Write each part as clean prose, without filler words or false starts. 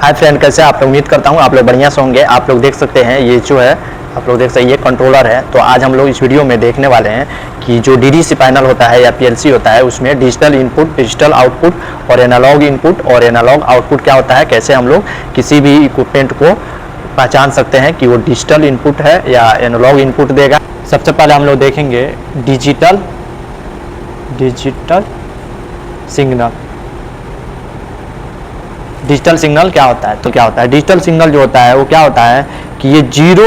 Hi friend, कैसे आप लोग? उम्मीद करता हूँ आप लोग बढ़िया से होंगे। आप लोग देख सकते हैं ये जो है, आप लोग देख सकते हैं ये कंट्रोलर है। तो आज हम लोग इस वीडियो में देखने वाले हैं कि जो डीडीसी पैनल होता है या पीएलसी होता है उसमें डिजिटल इनपुट, डिजिटल आउटपुट और एनालॉग इनपुट और एनालॉग आउटपुट क्या होता है, कैसे हम लोग किसी भी इक्विपमेंट को पहचान सकते हैं कि वो डिजिटल इनपुट है या एनालॉग इनपुट देगा। सबसे पहले हम लोग देखेंगे डिजिटल सिग्नल। डिजिटल सिग्नल क्या होता है? तो क्या होता है डिजिटल सिग्नल जो होता है वो क्या होता है कि ये 0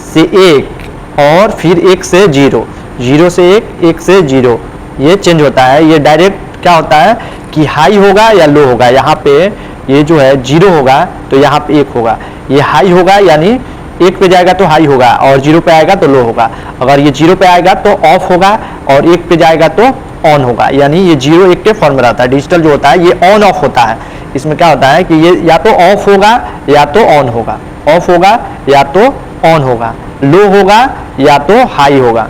से 1 और फिर 1 से 0, 0 से 1, 1 से 0 ये चेंज होता है। ये डायरेक्ट क्या होता है कि हाई होगा या लो होगा। यहाँ पे ये जो है 0 होगा तो यहाँ पे 1 होगा। ये हाई होगा यानी 1 पे जाएगा तो हाई होगा और 0 पे आएगा तो लो होगा। अगर ये 0 पे आएगा तो ऑफ होगा और 1 पे जाएगा तो ऑन होगा। यानी ये 0 1 के फॉर्म में रहता है। डिजिटल जो होता है ये ऑन ऑफ होता है। इसमें क्या होता है कि ये या तो ऑफ होगा या तो ऑन होगा, ऑफ होगा या तो ऑन होगा, लो होगा या तो हाई होगा।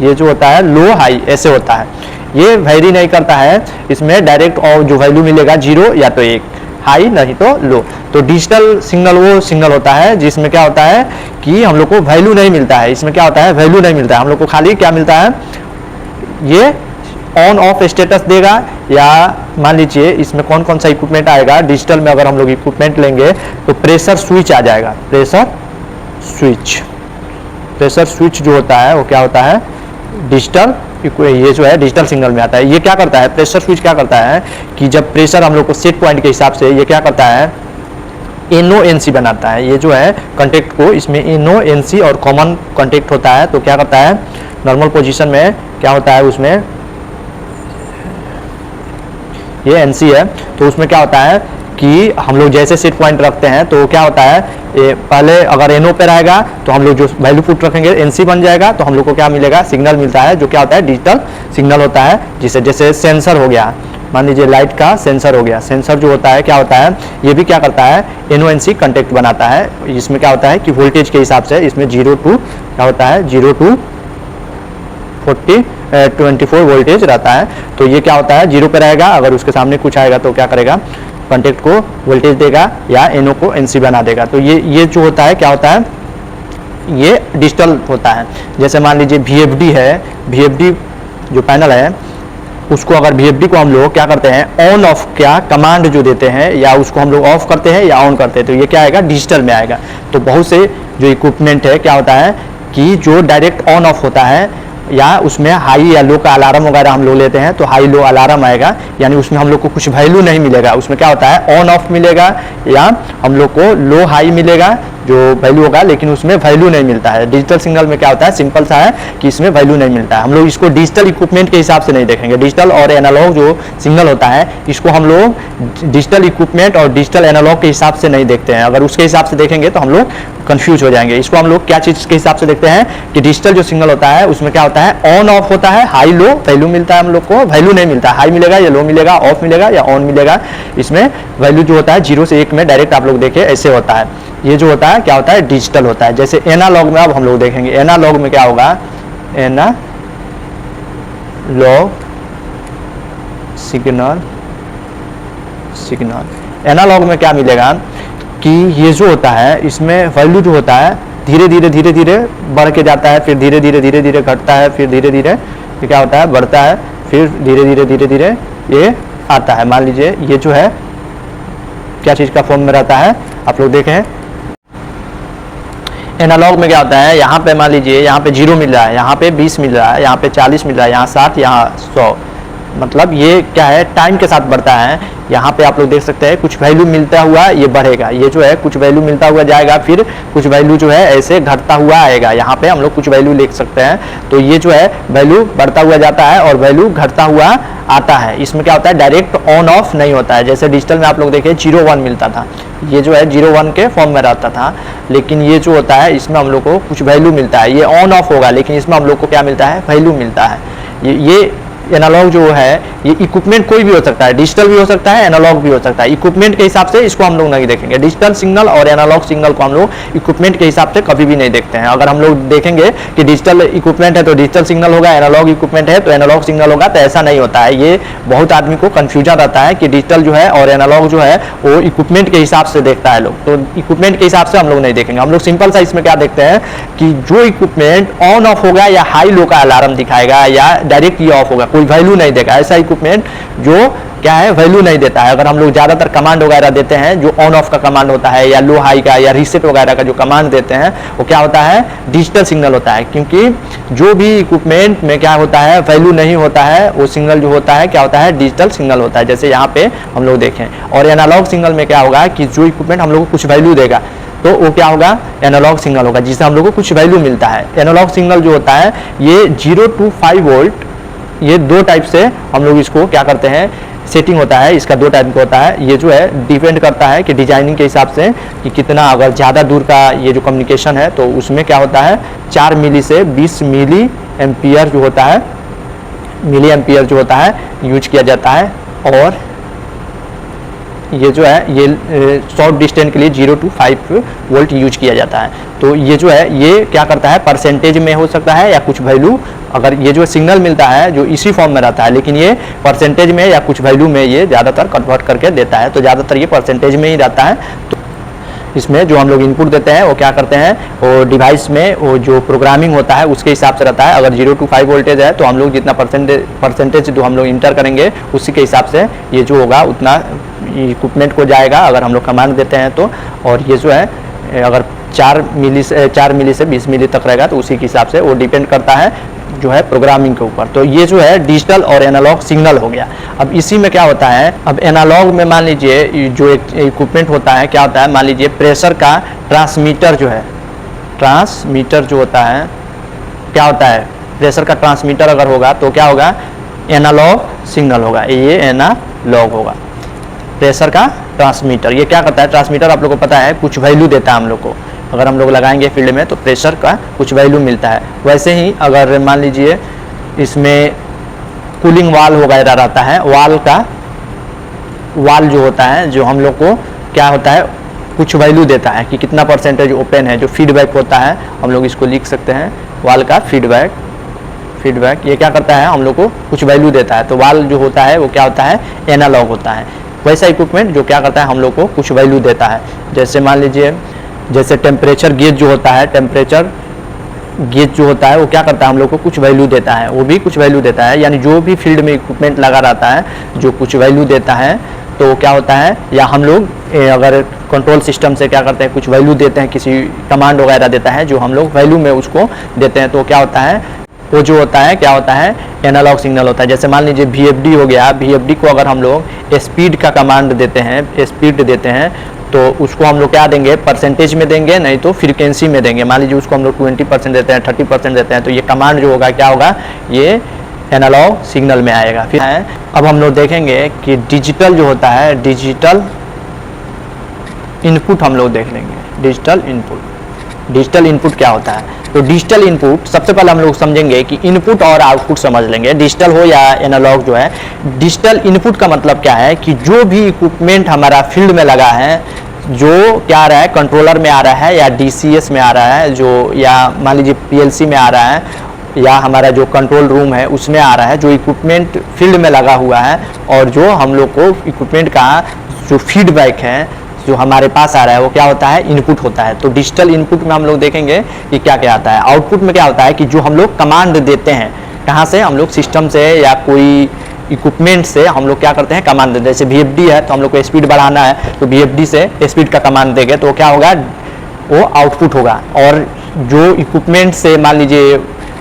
ये जो होता है लो हाई ऐसे होता है। ये वेरी नहीं करता है। इसमें डायरेक्ट और जो वैल्यू मिलेगा 0 या तो 1, हाई नहीं तो लो। तो डिजिटल सिग्नल वो सिग्नल होता है जिसमें क्या होता है कि हम लोग को वैल्यू नहीं मिलता है। इसमें क्या होता है वैल्यू नहीं मिलता है, हम लोग को खाली क्या मिलता है, ये ऑन ऑफ स्टेटस देगा। या मान लीजिए इसमें कौन कौन सा इक्विपमेंट आएगा डिजिटल में, अगर हम लोग इक्विपमेंट लेंगे तो प्रेशर स्विच आ जाएगा। प्रेशर स्विच जो होता है वो क्या होता है डिजिटल, ये जो है डिजिटल सिग्नल में आता है। ये क्या करता है, प्रेशर स्विच क्या करता है कि जब प्रेशर हम लोग को सेट पॉइंट के हिसाब से ये क्या करता है NO-NC बनाता है। ये जो है कांटेक्ट को, इसमें NO-NC और कॉमन कांटेक्ट होता है। तो क्या करता है नॉर्मल पोजीशन में क्या होता है, उसमें ये NC है तो उसमें क्या होता है कि हम लोग जैसे सेट पॉइंट रखते हैं तो क्या होता है पहले अगर NO पे रहेगा तो हम लोग जो वैल्यू पुट रखेंगे NC बन जाएगा। तो हम लोग को क्या मिलेगा, सिग्नल मिलता है जो क्या होता है डिजिटल सिग्नल होता है। जिसे जैसे सेंसर हो गया, मान लीजिए लाइट का सेंसर हो गया। सेंसर जो होता है क्या होता है, ये भी क्या करता है NO-NC कांटेक्ट बनाता है। इसमें क्या होता है कि वोल्टेज के हिसाब से इसमें 0 to क्या होता है 0 to 24 वोल्टेज रहता है। तो ये क्या होता है 0 पे रहेगा, अगर उसके सामने कुछ आएगा तो क्या करेगा कांटेक्ट को वोल्टेज देगा या NO को NC बना देगा। तो ये जो होता है क्या होता है ये डिजिटल होता है। जैसे मान लीजिए VFD है, VFD जो पैनल है उसको, अगर VFD को हम लोग क्या करते हैं ऑन ऑफ क्या कमांड जो देते हैं या उसको हम लोग ऑफ करते हैं या ऑन करते हैं तो ये क्या आएगा डिजिटल में आएगा। तो बहुत से जो इक्विपमेंट है क्या होता है कि जो डायरेक्ट ऑन ऑफ होता है या उसमें हाई या लो का अलार्म वगैरह हम लोग लेते हैं तो हाई लो अलार्म आएगा। यानी उसमें हम लोग को कुछ वैल्यू नहीं मिलेगा। उसमें क्या होता है ऑन ऑफ मिलेगा या हम लोग को लो हाई मिलेगा जो वैल्यू होगा, लेकिन उसमें वैल्यू नहीं मिलता है। डिजिटल सिग्नल में क्या होता है सिंपल सा है कि इसमें वैल्यू नहीं मिलता है। हम लोग इसको डिजिटल इक्विपमेंट के हिसाब से नहीं देखेंगे। डिजिटल और एनालॉग जो सिग्नल होता है इसको हम लोग डिजिटल इक्विपमेंट और डिजिटल एनालॉग के हिसाब से नहीं देखते हैं। अगर उसके हिसाब से देखेंगे तो हम लोग कंफ्यूज हो जाएंगे। इसको हम लोग क्या चीज़ के हिसाब से देखते हैं कि डिजिटल जो सिग्नल होता है उसमें क्या होता है ऑन ऑफ होता है, हाई लो वैल्यू मिलता है। हम लोग को वैल्यू नहीं मिलता, हाई मिलेगा या लो मिलेगा, ऑफ मिलेगा या ऑन मिलेगा। इसमें वैल्यू जो होता है 0 से 1 में डायरेक्ट आप लोग देखें ऐसे होता है। ये जो होता है क्या होता है डिजिटल होता है। जैसे एनालॉग में अब हम लोग देखेंगे, एनालॉग में क्या होगा, एनालॉग सिग्नल एनालॉग में क्या मिलेगा कि ये जो होता है इसमें वैल्यू जो होता है धीरे धीरे बढ़ के जाता है, फिर धीरे धीरे घटता है, फिर धीरे धीरे ये क्या होता है बढ़ता है, फिर धीरे धीरे ये आता है। मान लीजिए ये जो है क्या चीज़ का फॉर्म में रहता है आप लोग देखें। एनालॉग में क्या होता है, यहाँ पे मान लीजिए यहाँ पे 0 मिल रहा है, यहाँ पे 20 मिल रहा है, यहाँ पे 40 मिल रहा है, यहाँ 60, यहाँ 100। मतलब ये क्या है टाइम के साथ बढ़ता है। यहाँ पे आप लोग देख सकते हैं कुछ वैल्यू मिलता हुआ ये बढ़ेगा। ये जो है कुछ वैल्यू मिलता हुआ जाएगा, फिर कुछ वैल्यू जो है ऐसे घटता हुआ आएगा। यहाँ पे हम लोग कुछ वैल्यू लिख सकते हैं। तो ये जो है वैल्यू बढ़ता हुआ जाता है और वैल्यू घटता हुआ आता है। इसमें क्या होता है डायरेक्ट ऑन ऑफ नहीं होता है। जैसे डिजिटल में आप लोग देखिए 0-1 मिलता था, ये जो है 0-1 के फॉर्म में रहता था। लेकिन ये जो होता है इसमें हम लोग को कुछ वैल्यू मिलता है। ये ऑन ऑफ होगा लेकिन इसमें हम लोग को क्या मिलता है वैल्यू मिलता है। ये एनालॉग जो है ये इक्विपमेंट कोई भी हो सकता है, डिजिटल भी हो सकता है, एनालॉग भी हो सकता है। इक्विपमेंट के हिसाब से इसको हम लोग नहीं देखेंगे। डिजिटल सिग्नल और एनालॉग सिग्नल को हम लोग इक्विपमेंट के हिसाब से कभी भी नहीं देखते हैं। अगर हम लोग देखेंगे कि डिजिटल इक्विपमेंट है तो डिजिटल सिग्नल होगा, एनालॉग इक्विपमेंट है तो एनालॉग सिग्नल होगा, तो ऐसा नहीं होता है। ये बहुत आदमी को कंफ्यूजन रहता है कि डिजिटल जो है और एनालॉग जो है वो इक्विपमेंट के हिसाब से देखता है लोग, तो इक्विपमेंट के हिसाब से हम लोग नहीं देखेंगे। हम लोग सिंपल सा इसमें क्या देखते हैं कि जो इक्विपमेंट ऑन ऑफ होगा या हाई लो का अलार्म दिखाएगा या डायरेक्ट ये ऑफ होगा, कोई वैल्यू नहीं देगा, ऐसा इक्विपमेंट जो क्या है वैल्यू नहीं देता है। अगर हम लोग ज़्यादातर कमांड वगैरह देते हैं जो ऑन ऑफ का कमांड होता है या लो हाई का या रीसेट वगैरह का जो कमांड देते हैं वो क्या होता है, डिजिटल सिग्नल होता है। क्योंकि जो भी इक्विपमेंट में क्या होता है वैल्यू नहीं होता है, वो सिग्नल जो होता है क्या होता है, डिजिटल सिग्नल होता है। जैसे यहाँ पे हम लोग देखें। और एनालॉग सिग्नल में क्या होगा कि जो इक्विपमेंट हम लोग को कुछ वैल्यू देगा तो वो क्या होगा, एनालॉग सिग्नल होगा, जिससे हम लोग को कुछ वैल्यू मिलता है। एनालॉग सिग्नल जो होता है ये 0 to 5 वोल्ट, ये दो टाइप से हम लोग इसको क्या करते हैं, सेटिंग होता है इसका दो टाइप का होता है। ये जो है डिपेंड करता है कि डिजाइनिंग के हिसाब से कि कितना, अगर ज़्यादा दूर का ये जो कम्युनिकेशन है तो उसमें क्या होता है 4 मिली से 20 मिली एम्पियर जो होता है, मिली एम्पियर जो होता है यूज किया जाता है। और ये जो है ये शॉर्ट डिस्टेंस के लिए 0 to 5 वोल्ट यूज किया जाता है। तो ये जो है ये क्या करता है, परसेंटेज में हो सकता है या कुछ वैल्यू, अगर ये जो सिग्नल मिलता है जो इसी फॉर्म में रहता है, लेकिन ये परसेंटेज में या कुछ वैल्यू में ये ज़्यादातर कन्वर्ट करके देता है, तो ज़्यादातर ये परसेंटेज में ही रहता है। तो इसमें जो हम लोग इनपुट देते हैं वो क्या करते हैं, वो डिवाइस में वो जो प्रोग्रामिंग होता है उसके हिसाब से रहता है। अगर 0 to 5 वोल्टेज है तो हम लोग जितना परसेंटेज जो हम लोग इंटर करेंगे उसी के हिसाब से ये जो होगा उतना इक्विपमेंट को जाएगा, अगर हम लोग कमांड देते हैं तो। और ये जो है अगर 4 मिली से 20 मिली तक रहेगा तो उसी के हिसाब से वो डिपेंड करता है जो है प्रोग्रामिंग के ऊपर। तो ये जो है डिजिटल और एनालॉग सिग्नल हो गया। अब इसी में क्या होता है, अब एनालॉग में मान लीजिए जो एक इक्विपमेंट होता है क्या होता है, मान लीजिए प्रेशर का ट्रांसमीटर जो है, ट्रांसमीटर जो होता है क्या होता है, प्रेशर का ट्रांसमीटर अगर होगा तो क्या होगा, एनालॉग सिग्नल होगा, ये एनालॉग होगा। प्रेशर का ट्रांसमीटर ये क्या करता है, ट्रांसमीटर आप लोग को पता है कुछ वैल्यू देता है हम लोग को, अगर हम लोग लगाएंगे फील्ड में तो प्रेशर का कुछ वैल्यू मिलता है। वैसे ही अगर मान लीजिए इसमें कूलिंग वाल वगैरह रहता है, वाल जो होता है जो हम लोग को क्या होता है कुछ वैल्यू देता है कि कितना परसेंटेज ओपन है, जो फीडबैक होता है हम लोग इसको लिख सकते हैं, वाल का फीडबैक ये क्या करता है हम लोग को कुछ वैल्यू देता है। तो वाल जो होता है वो क्या होता है, एनालॉग होता है। वैसा इक्विपमेंट जो क्या करता है हम लोग को कुछ वैल्यू देता है। जैसे मान लीजिए जैसे टेम्परेचर गेज जो होता है, टेम्परेचर गेज जो होता है वो क्या करता है हम लोग को कुछ वैल्यू देता है, वो भी कुछ वैल्यू देता है। यानी जो भी फील्ड में इक्विपमेंट लगा रहता है जो कुछ वैल्यू देता है तो क्या होता है, या हम लोग अगर कंट्रोल सिस्टम से क्या करते हैं कुछ वैल्यू देते हैं, किसी कमांड वगैरह देता है जो हम लोग वैल्यू में उसको देते हैं, तो क्या होता है वो जो होता है क्या होता है, एनालॉग सिग्नल होता है। जैसे मान लीजिए VFD हो गया, VFD को अगर हम लोग स्पीड का कमांड देते हैं, स्पीड देते हैं तो उसको हम लोग क्या देंगे, परसेंटेज में देंगे, नहीं तो फ्रीक्वेंसी में देंगे। मान लीजिए उसको हम लोग 20% देते हैं, 30% देते हैं, तो ये कमांड जो होगा क्या होगा, ये एनालॉग सिग्नल में आएगा। फिर है अब हम लोग देखेंगे कि डिजिटल जो होता है, डिजिटल इनपुट हम लोग देख लेंगे। डिजिटल इनपुट क्या होता है, तो डिजिटल इनपुट सबसे पहले हम लोग समझेंगे कि इनपुट और आउटपुट समझ लेंगे, डिजिटल हो या एनालॉग जो है। डिजिटल इनपुट का मतलब क्या है कि जो भी इक्विपमेंट हमारा फील्ड में लगा है, जो क्या आ रहा है, कंट्रोलर में आ रहा है या DCS में आ रहा है, जो या मान लीजिए PLC में आ रहा है या हमारा जो कंट्रोल रूम है उसमें आ रहा है, जो इक्विपमेंट फील्ड में लगा हुआ है और जो हम लोग को इक्विपमेंट का जो फीडबैक है जो हमारे पास आ रहा है वो क्या होता है, इनपुट होता है। तो डिजिटल इनपुट में हम लोग देखेंगे कि क्या क्या आता है। आउटपुट में क्या होता है कि जो हम लोग कमांड देते हैं, कहाँ से, हम लोग सिस्टम से या कोई इक्विपमेंट से हम लोग क्या करते हैं कमांड देते हैं। जैसे VFD है तो हम लोग को स्पीड बढ़ाना है तो VFD से स्पीड का कमांड देंगे तो क्या होगा, वो आउटपुट होगा। और जो इक्विपमेंट से मान लीजिए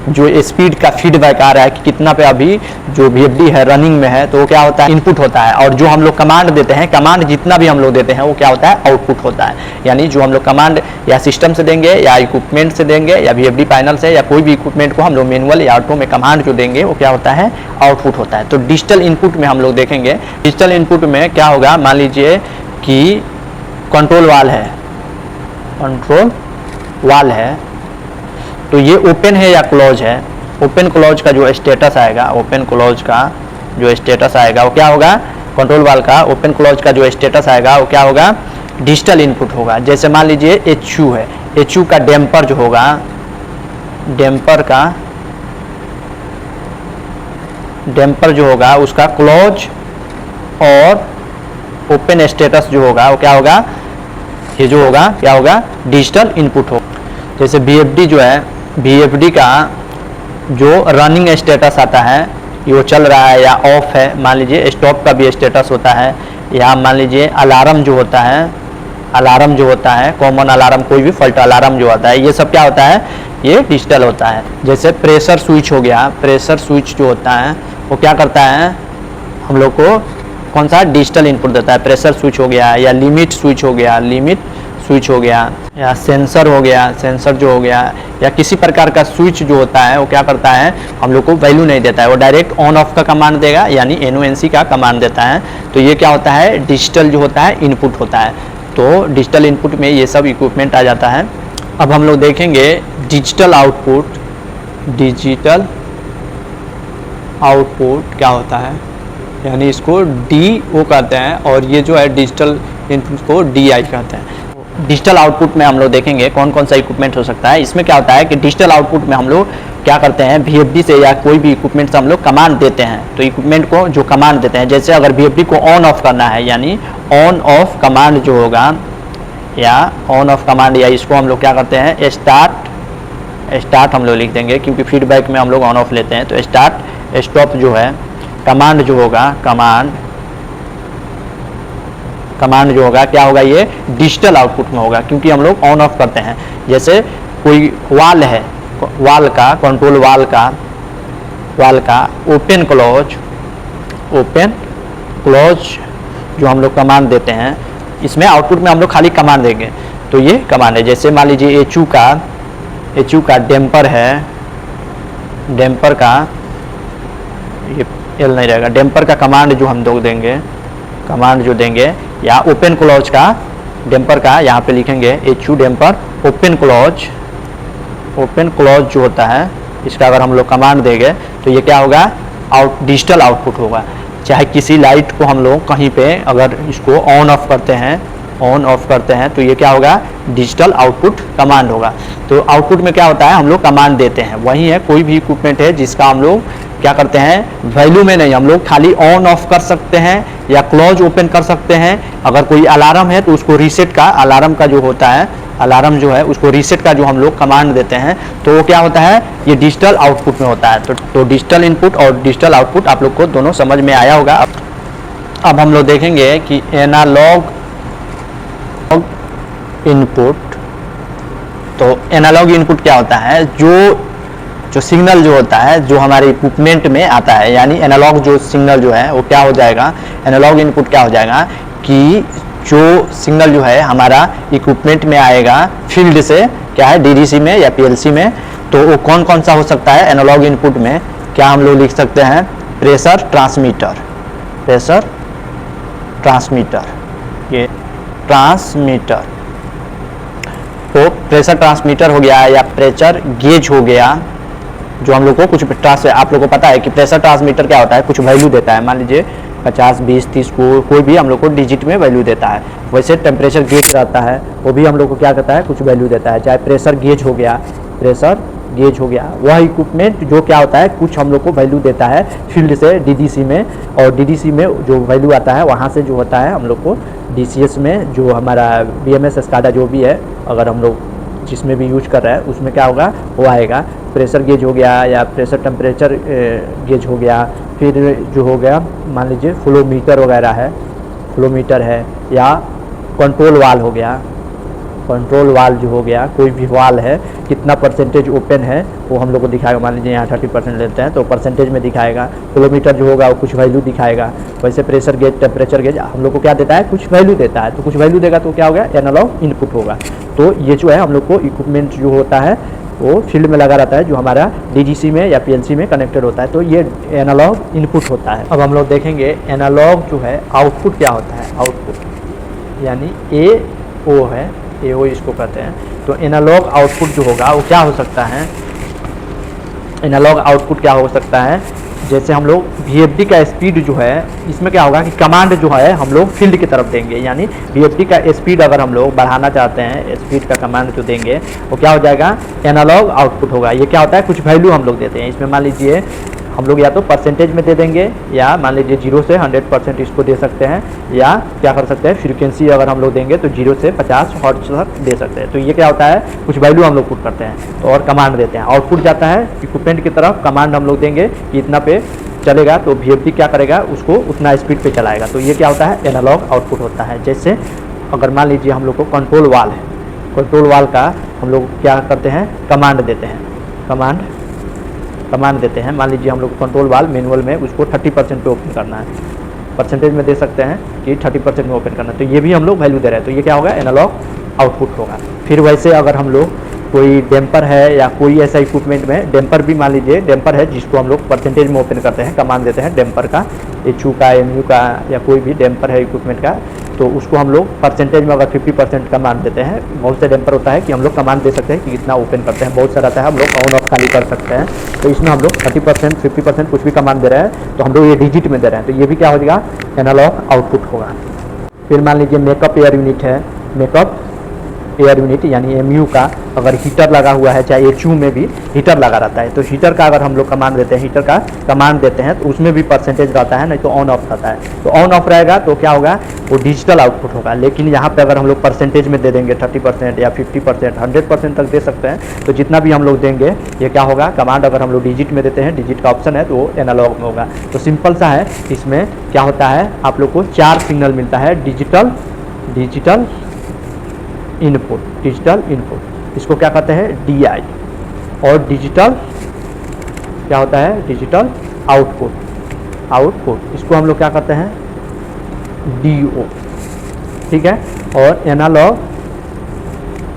जो स्पीड का फीडबैक आ रहा है कि कितना पे अभी जो VFD है रनिंग में है, तो वो क्या होता है, इनपुट होता है। और जो हम लोग कमांड देते हैं, कमांड जितना भी हम लोग देते हैं वो क्या होता है, आउटपुट होता है। यानी जो हम लोग कमांड या सिस्टम से देंगे या इक्विपमेंट से देंगे या VFD पैनल से या कोई भी इक्विपमेंट को हम लोग मैनुअल या ऑटो में कमांड जो देंगे वो क्या होता है, आउटपुट होता है। तो डिजिटल इनपुट में हम लोग देखेंगे, डिजिटल इनपुट में क्या होगा, मान लीजिए कि कंट्रोल वाल है तो ये ओपन है या क्लोज है, ओपन क्लोज का जो स्टेटस आएगा, ओपन क्लोज का जो स्टेटस आएगा वो क्या होगा, कंट्रोल वाल्व का ओपन क्लोज का जो स्टेटस आएगा वो क्या होगा, डिजिटल इनपुट होगा। जैसे मान लीजिए HU है, HU का डैम्पर जो होगा, डैम्पर जो होगा उसका क्लोज और ओपन स्टेटस जो होगा वो क्या होगा, ये जो होगा क्या होगा, डिजिटल इनपुट हो। जैसे VFD जो है, VFD का जो रनिंग स्टेटस आता है, ये वो चल रहा है या ऑफ है, मान लीजिए स्टॉप का भी स्टेटस होता है, या मान लीजिए अलार्म जो होता है, अलार्म जो होता है, कॉमन अलार्म, कोई भी फॉल्ट अलार्म जो होता है, ये सब क्या होता है, ये डिजिटल होता है। जैसे प्रेशर स्विच हो गया, प्रेशर स्विच जो होता है वो क्या करता है, हम लोग को कौन सा डिजिटल इनपुट देता है, प्रेशर स्विच हो गया, या लिमिट स्विच हो गया, लिमिट स्विच हो गया, या सेंसर हो गया, सेंसर जो हो गया, या किसी प्रकार का स्विच जो होता है वो क्या करता है, हम लोग को वैल्यू नहीं देता है, वो डायरेक्ट ऑन ऑफ का कमांड देगा, यानी NONC का कमांड देता है। तो ये क्या होता है, डिजिटल जो होता है इनपुट होता है। तो डिजिटल इनपुट में ये सब इक्विपमेंट आ जाता है। अब हम लोग देखेंगे डिजिटल आउटपुट। डिजिटल आउटपुट क्या होता है, यानी इसको DO कहते हैं, और ये जो है डिजिटल इनपुट को DI कहते हैं। डिजिटल आउटपुट में हम लोग देखेंगे कौन कौन सा इक्विपमेंट हो सकता है। इसमें क्या होता है कि डिजिटल आउटपुट में हम लोग क्या करते हैं, VFD से या कोई भी इक्विपमेंट से हम लोग कमांड देते हैं। तो इक्विपमेंट को जो कमांड देते हैं, जैसे अगर VFD को ऑन ऑफ करना है, यानी ऑन ऑफ कमांड जो होगा, या ऑन ऑफ कमांड, या इसको हम लोग क्या करते हैं, स्टार्ट हम लोग लिख देंगे, क्योंकि फीडबैक में हम लोग ऑन ऑफ लेते हैं। तो स्टार्ट स्टॉप जो है, कमांड जो होगा, कमांड जो होगा क्या होगा, ये डिजिटल आउटपुट में होगा, क्योंकि हम लोग ऑन ऑफ करते हैं। जैसे कोई वाल है, वाल का कंट्रोल वाल का ओपन क्लोज जो हम लोग कमांड देते हैं, इसमें आउटपुट में हम लोग खाली कमांड देंगे। तो ये कमांड है। जैसे मान लीजिए HU का डैम्पर है, डैम्पर का ये L नहीं रहेगा, डैम्पर का कमांड जो हम लोग देंगे, कमांड जो देंगे, या ओपन क्लोज का डैम्पर का यहाँ पे लिखेंगे HU डैम्पर ओपन क्लोज जो होता है, इसका अगर हम लोग कमांड देंगे तो ये क्या होगा, डिजिटल आउटपुट होगा। चाहे किसी लाइट को हम लोग कहीं पे अगर इसको ऑन ऑफ करते हैं तो ये क्या होगा, डिजिटल आउटपुट कमांड होगा। तो आउटपुट में क्या होता है, हम लोग कमांड देते हैं। वही है, कोई भी इक्विपमेंट है जिसका हम लोग क्या करते हैं, वैल्यू में नहीं, हम लोग खाली ऑन ऑफ कर सकते हैं या क्लोज ओपन कर सकते हैं। अगर कोई अलार्म है तो उसको रीसेट का, अलार्म का जो होता है, अलार्म जो है उसको रीसेट का जो हम लोग कमांड देते हैं, तो वो क्या होता है, ये डिजिटल आउटपुट में होता है। तो डिजिटल इनपुट और डिजिटल आउटपुट आप लोग को दोनों समझ में आया होगा। अब हम लोग देखेंगे कि एनालॉग इनपुट। तो एनालॉग इनपुट क्या होता है, जो सिग्नल जो होता है जो हमारे इक्विपमेंट में आता है, यानी एनालॉग जो सिग्नल जो है वो क्या हो जाएगा, एनालॉग इनपुट क्या हो जाएगा कि जो सिग्नल जो है हमारा इक्विपमेंट में आएगा फील्ड से, क्या है, DDC में या PLC में। तो वो कौन कौन सा हो सकता है एनालॉग इनपुट में, क्या हम लोग लिख सकते हैं, प्रेशर ट्रांसमीटर, ये ट्रांसमीटर। तो प्रेशर ट्रांसमीटर हो गया, या प्रेशर गेज हो गया, जो हम लोग को कुछ आप लोग को पता है कि प्रेशर ट्रांसमीटर क्या होता है, कुछ वैल्यू देता है। मान लीजिए 50, 20, 30 को कोई भी हम लोग को डिजिट में वैल्यू देता है। वैसे टेम्परेचर गेज रहता है, वो भी हम लोग को क्या करता है, कुछ वैल्यू देता है। चाहे प्रेशर गेज हो गया, वह इक्विपमेंट जो क्या होता है, कुछ हम लोग को वैल्यू देता है फील्ड से DDC में, और DDC में जो वैल्यू आता है वहाँ से जो होता है हम लोग को DCS में, जो हमारा BMS SCADA जो भी है, अगर हम लोग जिसमें भी यूज कर रहा है उसमें क्या होगा, वो आएगा। प्रेशर गेज हो गया, या प्रेशर टेम्परेचर गेज हो गया, फिर जो हो गया मान लीजिए फ्लोमीटर वगैरह है, फ्लोमीटर है, या कंट्रोल वाल हो गया, कंट्रोल वाल जो हो गया, कोई भी वाल है कितना परसेंटेज ओपन है वो हम लोग को दिखाएगा। मान लीजिए यहाँ 30% लेते हैं तो परसेंटेज में दिखाएगा। फ्लोमीटर जो होगा वो कुछ वैल्यू दिखाएगा। वैसे प्रेशर गेज, टेम्परेचर गेज हम लोग को क्या देता है, कुछ वैल्यू देता है। तो कुछ वैल्यू देगा तो क्या होगा, एनालॉग इनपुट होगा। तो ये जो है हम लोग को इक्विपमेंट जो होता है वो फील्ड में लगा रहता है, जो हमारा DDC में या PLC में कनेक्टेड होता है। तो ये एनालॉग इनपुट होता है। अब हम लोग देखेंगे एनालॉग जो है आउटपुट क्या होता है। आउटपुट यानी AO है, AO इसको कहते हैं। तो एनालॉग आउटपुट जो होगा वो क्या हो सकता है, एनालॉग आउटपुट क्या हो सकता है, जैसे हम लोग VFD का स्पीड जो है, इसमें क्या होगा कि कमांड जो है हम लोग फील्ड की तरफ देंगे, यानी VFD का स्पीड अगर हम लोग बढ़ाना चाहते हैं, स्पीड का कमांड जो देंगे वो क्या हो जाएगा, एनालॉग आउटपुट होगा। ये क्या होता है, कुछ वैल्यू हम लोग देते हैं इसमें, मान लीजिए हम लोग या तो परसेंटेज में दे देंगे, या मान लीजिए 0 से 100% इसको दे सकते हैं, या क्या कर सकते हैं, फ्रीक्वेंसी अगर हम लोग देंगे तो 0 से 50 हर्ट्ज तक दे सकते हैं। तो ये क्या होता है, कुछ वैल्यू हम लोग पुट करते हैं तो और कमांड देते हैं, आउटपुट जाता है इक्विपमेंट की तरफ, कमांड हम लोग देंगे कि इतना पे चलेगा, तो VFD क्या करेगा, उसको उतना स्पीड पे चलाएगा। तो ये क्या होता है, एनालॉग आउटपुट होता है। जैसे अगर मान लीजिए हम लोग को कंट्रोल वाल है, कंट्रोल वाल का हम लोग क्या करते हैं, कमांड देते हैं, कमांड देते हैं। मान लीजिए हम लोग कंट्रोल वाल मैनुअल में उसको 30% पे ओपन करना है, परसेंटेज में दे सकते हैं कि 30% में ओपन करना है, तो ये भी हम लोग वैल्यू दे रहे हैं, तो ये क्या होगा, एनालॉग आउटपुट होगा। फिर वैसे अगर हम लोग कोई डैम्पर है या कोई ऐसा इक्विपमेंट में, डैम्पर भी मान लीजिए डैम्पर है जिसको हम लोग परसेंटेज में ओपन करते हैं, कमांड देते हैं डैम्पर का, HU का, MU का, या कोई भी डैम्पर है इक्विपमेंट का, तो उसको हम लोग परसेंटेज में अगर 50% कमांड देते हैं। बहुत से डैम्पर होता है कि हम लोग कमांड दे सकते हैं कि कितना ओपन करते हैं, बहुत सारा रहता है हम लोग ऑन ऑफ खाली कर सकते हैं, तो इसमें हम लोग 30% 50% कुछ भी कमांड दे रहे हैं, तो हम लोग ये डिजिट में दे रहे हैं, तो ये भी क्या हो जाएगा, एनालॉग आउटपुट होगा। फिर मान लीजिए मेकअप एयर यूनिट है, मेकअप एयर यूनिट यानी MU का अगर हीटर लगा हुआ है, चाहे HU में भी हीटर लगा रहता है, तो हीटर का अगर हम लोग कमांड देते हैं, हीटर का कमांड देते हैं, तो उसमें भी परसेंटेज रहता है, नहीं तो ऑन ऑफ रहता है, तो ऑन ऑफ रहेगा तो क्या होगा, वो डिजिटल आउटपुट होगा। लेकिन यहाँ पे अगर हम लोग परसेंटेज में दे देंगे 30% या 50%, 100% तक दे सकते हैं, तो जितना भी हम लोग देंगे ये क्या होगा, कमांड अगर हम लोग डिजिट में देते हैं, डिजिट का ऑप्शन है, तो वो एनालॉग में होगा। तो सिंपल सा है, इसमें क्या होता है, आप लोग को 4 सिग्नल मिलता है, डिजिटल इनपुट, इसको क्या कहते हैं, DI, और डिजिटल क्या होता है, डिजिटल आउटपुट, इसको हम लोग क्या कहते हैं, DO, ठीक है। और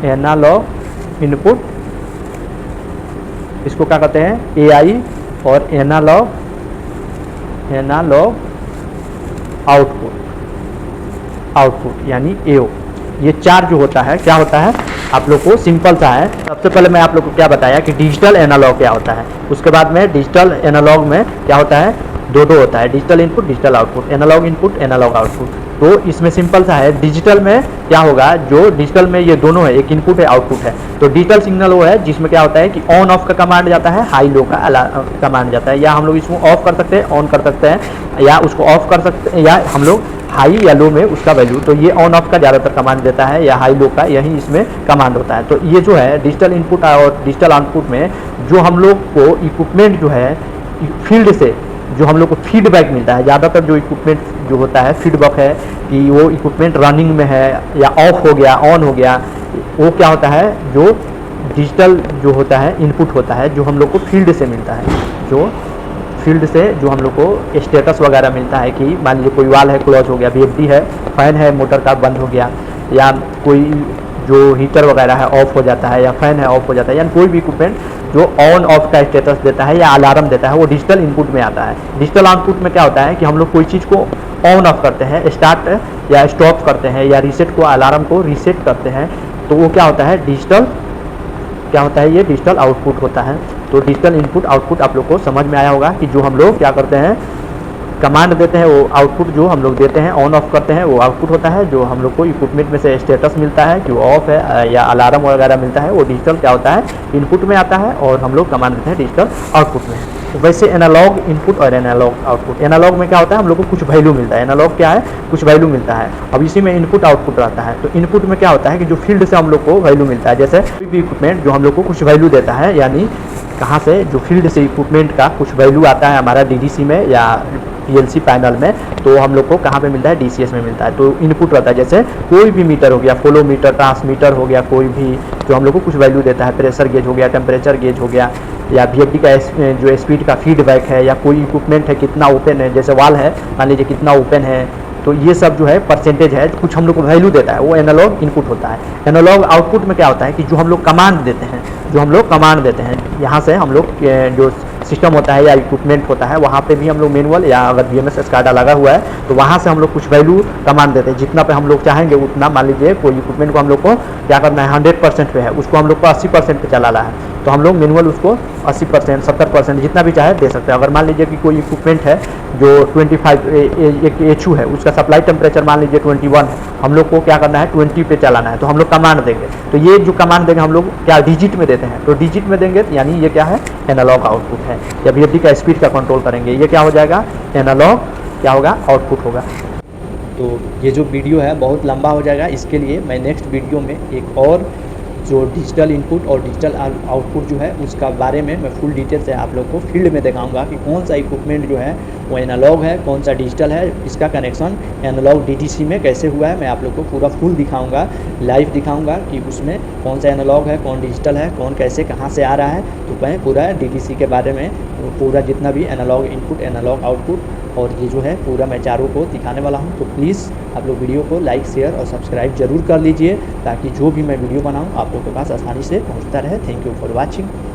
एनालॉग इनपुट, इसको क्या कहते हैं, AI, और एनालॉग आउटपुट यानी AO। ये 4 जो होता है, क्या होता है, आप लोग को सिंपल सा है। सबसे पहले मैं आप लोग को क्या बताया कि डिजिटल एनालॉग क्या होता है, उसके बाद में डिजिटल एनालॉग में क्या होता है, दो होता है, digital input, digital output, analogue input, analogue output. तो इसमें सिंपल सा है, डिजिटल में क्या होगा, जो डिजिटल में ये दोनों है, एक इनपुट है, आउटपुट है, तो डिजिटल सिग्नल वो है जिसमें क्या होता है कि ऑन ऑफ का कमांड जाता है, हाई लो का कमांड जाता है, या हम लोग इसको ऑफ कर सकते हैं, ऑन कर सकते हैं, या उसको ऑफ कर सकते हैं, या हम लोग हाई या लो में उसका वैल्यू, तो ये ऑन ऑफ का ज़्यादातर कमांड देता है, या हाई लो का, यही इसमें कमांड होता है। तो ये जो है डिजिटल इनपुट और डिजिटल आउटपुट में जो हम लोग को इक्विपमेंट जो है फील्ड से जो हम लोग को फीडबैक मिलता है, ज़्यादातर जो इक्विपमेंट जो होता है फीडबैक है कि वो इक्विपमेंट रनिंग में है या ऑफ हो गया, ऑन हो गया, वो क्या होता है, जो डिजिटल जो होता है इनपुट होता है, जो हम लोग को फील्ड से मिलता है, जो फील्ड से जो हम लोग को स्टेटस वगैरह मिलता है कि मान लीजिए कोई वाल है, क्लोज हो गया, VFD है, फैन है, मोटर का बंद हो गया, या कोई जो हीटर वगैरह है ऑफ हो जाता है, या फैन है ऑफ हो जाता है, यानी कोई भी इक्विपमेंट जो ऑन ऑफ का स्टेटस देता है या अलार्म देता है, वो डिजिटल इनपुट में आता है। डिजिटल आउटपुट में क्या होता है कि हम लोग कोई चीज़ को ऑन ऑफ करते हैं, स्टार्ट या स्टॉप करते हैं, या रीसेट को, अलार्म को रीसेट करते हैं, तो वो क्या होता है, डिजिटल क्या होता है, ये डिजिटल आउटपुट होता है। तो डिजिटल इनपुट आउटपुट आप लोग को समझ में आया होगा कि जो हम लोग क्या करते हैं, कमांड देते हैं, वो आउटपुट जो हम लोग देते हैं, ऑन ऑफ करते हैं, वो आउटपुट होता है। जो हम लोग को इक्विपमेंट में से स्टेटस मिलता है कि वो ऑफ है या अलार्म वगैरह मिलता है, वो डिजिटल क्या होता है, इनपुट में आता है, और हम लोग कमांड देते हैं डिजिटल आउटपुट में। तो वैसे एनालॉग इनपुट और एनालॉग आउटपुट, एनालॉग में क्या होता है, हम लोग को कुछ वैल्यू मिलता है, एनालॉग क्या है, कुछ वैल्यू मिलता है। अब इसी में इनपुट आउटपुट रहता है, तो इनपुट में क्या होता है कि जो फील्ड से हम लोग को वैल्यू मिलता है, जैसे कोई भी इक्विपमेंट जो हम लोग को कुछ वैल्यू देता है, यानी कहाँ से, जो फील्ड से इक्विपमेंट का कुछ वैल्यू आता है हमारा DDC में या PLC पैनल में, तो हम लोग को कहाँ पे मिलता है, DCS में मिलता है। तो इनपुट रहता है, जैसे कोई भी मीटर हो गया, फ्लो मीटर, ट्रांसमीटर हो गया, कोई भी जो हम लोग को कुछ वैल्यू देता है, प्रेशर गेज हो गया, टेम्परेचर गेज हो गया, या VFD का जो स्पीड का फीडबैक है, या कोई इक्विपमेंट है कितना ओपन है, जैसे वाल है मान लीजिए कितना ओपन है, तो ये सब जो है परसेंटेज है, कुछ हम लोग को वैल्यू देता है, वो एनालॉग इनपुट होता है। एनालॉग आउटपुट में क्या होता है कि जो हम लोग कमांड देते हैं, यहाँ से हम लोग जो सिस्टम होता है या इक्विपमेंट होता है, वहाँ पे भी हम लोग मैनुअल या अगर BMS SCADA लगा हुआ है, तो वहाँ से हम लोग कुछ वैल्यू कमांड देते हैं, जितना पे हम लोग चाहेंगे उतना। मान लीजिए कोई इक्विपमेंट को हम लोग को क्या करना है, 100% पे है, उसको हम लोग को 80% पे चलाना है, तो हम लोग मैनुअल उसको 80%, 70% जितना भी चाहे दे सकते हैं। अगर मान लीजिए कि कोई इक्विपमेंट है जो 25 एक एचयू है, उसका सप्लाई टेम्परेचर मान लीजिए 21 है, हम लोग को क्या करना है 20 पे चलाना है, तो हम लोग कमांड देंगे। तो ये जो कमांड देंगे हम लोग क्या डिजिट में देते हैं, तो डिजिट में देंगे यानी ये क्या है एनालॉग आउटपुट है। या वीएफडी का स्पीड का कंट्रोल करेंगे, ये क्या हो जाएगा एनालॉग क्या होगा आउटपुट होगा। तो ये जो वीडियो है बहुत लंबा हो जाएगा, इसके लिए मैं नेक्स्ट वीडियो में एक और जो डिजिटल इनपुट और डिजिटल आउटपुट जो है उसका बारे में मैं फुल डिटेल से आप लोग को फील्ड में दिखाऊंगा कि कौन सा इक्विपमेंट जो है वो एनालॉग है, कौन सा डिजिटल है, इसका कनेक्शन एनालॉग डीटीसी में कैसे हुआ है, मैं आप लोग को पूरा फुल दिखाऊंगा, लाइव दिखाऊंगा कि उसमें कौन सा एनालॉग है, कौन डिजिटल है, कौन कैसे कहाँ से आ रहा है। तो मैं पूरा डीटीसी के बारे में पूरा जितना भी एनालॉग इनपुट एनालॉग आउटपुट और ये जो है पूरा मैं चारों को दिखाने वाला हूँ। तो प्लीज़ आप लोग वीडियो को लाइक शेयर और सब्सक्राइब जरूर कर लीजिए ताकि जो भी मैं वीडियो बनाऊँ आप लोग के पास आसानी से पहुँचता रहे। Thank you for watching.